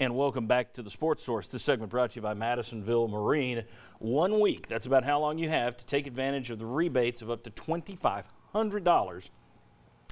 And welcome back to the Sports Source. This segment brought to you by Madisonville Marine. 1 week, that's about how long you have to take advantage of the rebates of up to $2,500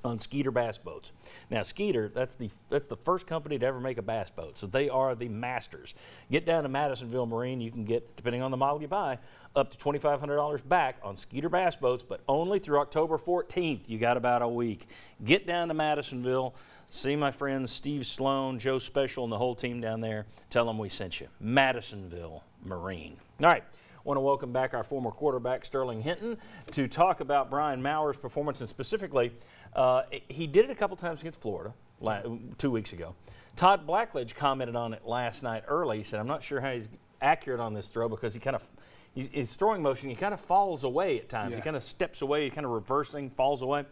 on Skeeter bass boats. Now, Skeeter, that's the first company to ever make a bass boat, so they are the masters. Get down to Madisonville Marine. You can get, depending on the model you buy, up to $2,500 back on Skeeter bass boats, but only through October 14th. You got about a week. Get down to Madisonville. See my friends Steve Sloan, Joe Special, and the whole team down there. Tell them we sent you. Madisonville Marine. All right. Want to welcome back our former quarterback, Sterling Hinton, to talk about Brian Mauer's performance, and specifically, he did it a couple times against Florida 2 weeks ago. Todd Blackledge commented on it last night early. He said, I'm not sure how he's accurate on this throw because his throwing motion, he kind of falls away at times. Yes. He kind of steps away, kind of reversing, falls away.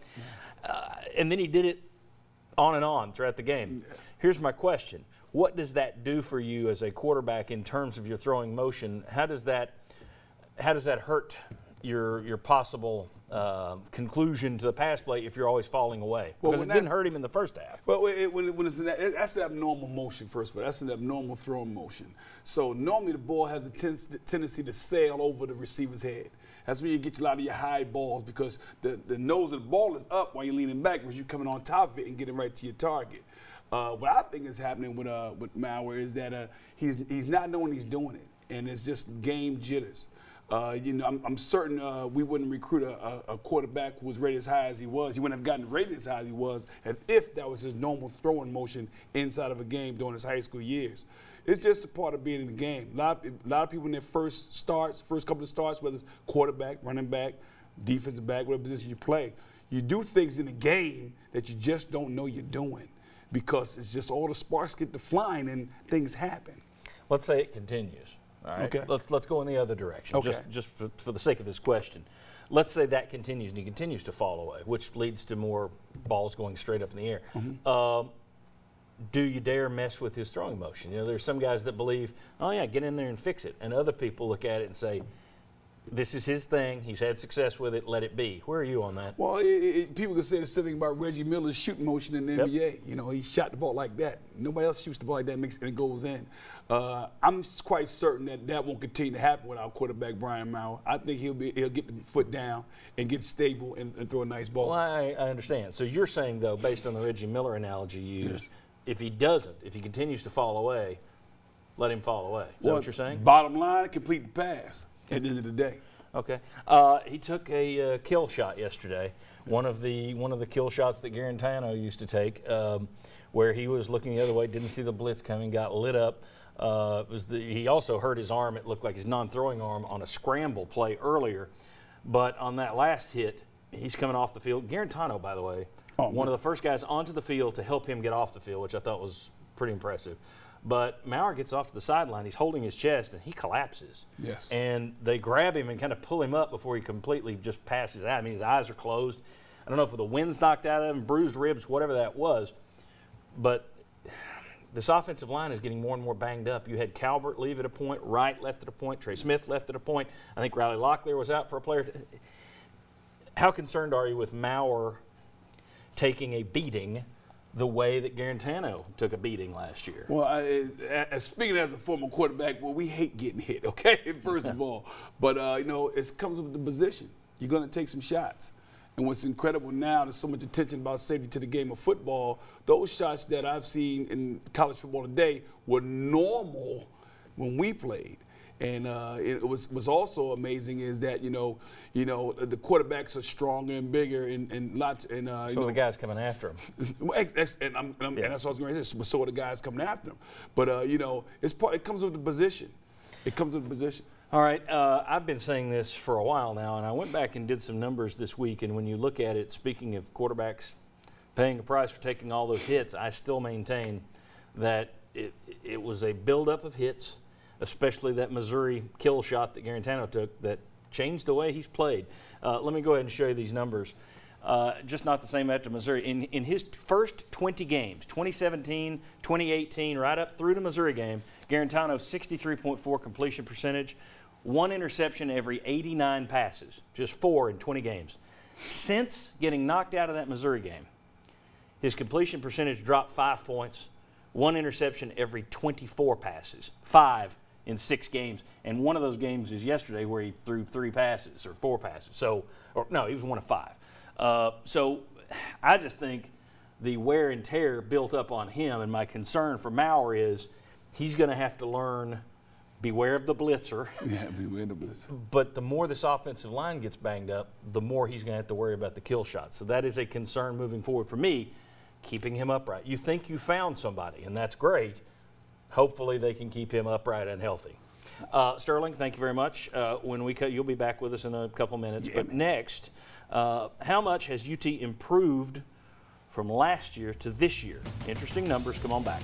And then he did it on and on throughout the game. Yes. Here's my question. What does that do for you as a quarterback in terms of your throwing motion? How does that hurt your possible conclusion to the pass play if you're always falling away? Because it didn't hurt him in the first half. Well, that's an abnormal motion, first of all. That's an abnormal throwing motion. So normally the ball has a tendency to sail over the receiver's head. That's when you get a lot of your high balls because the nose of the ball is up while you're leaning back because you're coming on top of it and getting right to your target. What I think is happening with Mauer is that he's not knowing he's doing it, and it's just game jitters. I'm certain we wouldn't recruit a quarterback who was rated as high as he was. He wouldn't have gotten rated as high as he was if that was his normal throwing motion inside of a game during his high school years. It's just a part of being in the game. A lot of people in their first couple of starts, whether it's quarterback, running back, defensive back, whatever position you play, you do things in the game that you just don't know you're doing because it's just all the sparks get to flying and things happen. Let's say it continues. All right. Okay. Let's go in the other direction. Okay. Just for the sake of this question. Let's say that continues and he continues to fall away, which leads to more balls going straight up in the air. Mm-hmm. Do you dare mess with his throwing motion? You know, there's some guys that believe, oh yeah, get in there and fix it. And other people look at it and say, this is his thing. He's had success with it. Let it be. Where are you on that? Well, people can say the same thing about Reggie Miller's shooting motion in the NBA. You know, he shot the ball like that. Nobody else shoots the ball like that and it goes in. I'm quite certain that won't continue to happen with our quarterback, Brian Mauer. I think he'll get the foot down and get stable and throw a nice ball. Well, I understand. So you're saying, though, based on the Reggie Miller analogy you used, if he continues to fall away, let him fall away. Is that what you're saying? Bottom line, complete the pass at the end of the day. Okay. He took a kill shot yesterday. One of the kill shots that Garantano used to take, where he was looking the other way, didn't see the blitz coming, got lit up. He also hurt his arm. It looked like his non-throwing arm on a scramble play earlier. But on that last hit, he's coming off the field. Garantano, by the way, one of the first guys onto the field to help him get off the field, which I thought was pretty impressive. But Mauer gets off to the sideline. He's holding his chest, and he collapses. Yes. And they grab him and kind of pull him up before he completely just passes out. I mean, his eyes are closed. I don't know if the wind's knocked out of him, bruised ribs, whatever that was. But this offensive line is getting more and more banged up. You had Calvert leave at a point, Wright left at a point, Trey Smith left at a point. I think Riley Locklear was out for a player. How concerned are you with Mauer taking a beating the way that Garantano took a beating last year? Well, speaking as a former quarterback, well, we hate getting hit, okay, first of all. But, it comes with the position. You're going to take some shots. And what's incredible now, there's so much attention about safety to the game of football. Those shots that I've seen in college football today were normal when we played. And it was also amazing is that the quarterbacks are stronger and bigger and the guys coming after him. And that's what I was going to say. So are the guys coming after him. But it comes with the position. It comes with the position. All right, I've been saying this for a while now, and I went back and did some numbers this week. And when you look at it, speaking of quarterbacks paying a price for taking all those hits, I still maintain that it was a buildup of hits, especially that Missouri kill shot that Garantano took, that changed the way he's played. Let me go ahead and show you these numbers. Just not the same after Missouri. In his first 20 games, 2017, 2018, right up through the Missouri game, Garantano 63.4 completion percentage, 1 interception every 89 passes, just 4 in 20 games. Since getting knocked out of that Missouri game, his completion percentage dropped 5 points, 1 interception every 24 passes, 5 in 6 games. And one of those games is yesterday where he threw 3 passes or 4 passes. So, or no, he was 1 of 5. So I just think the wear and tear built up on him, and my concern for Maurer is he's going to have to learn beware of the blitzer. Yeah, beware of the blitzer. But the more this offensive line gets banged up, the more he's going to have to worry about the kill shots. So that is a concern moving forward for me, keeping him upright. You think you found somebody, and that's great. Hopefully they can keep him upright and healthy. Sterling, thank you very much. When we cut, you'll be back with us in a couple minutes. But next, how much has UT improved from last year to this year? Interesting numbers. Come on back.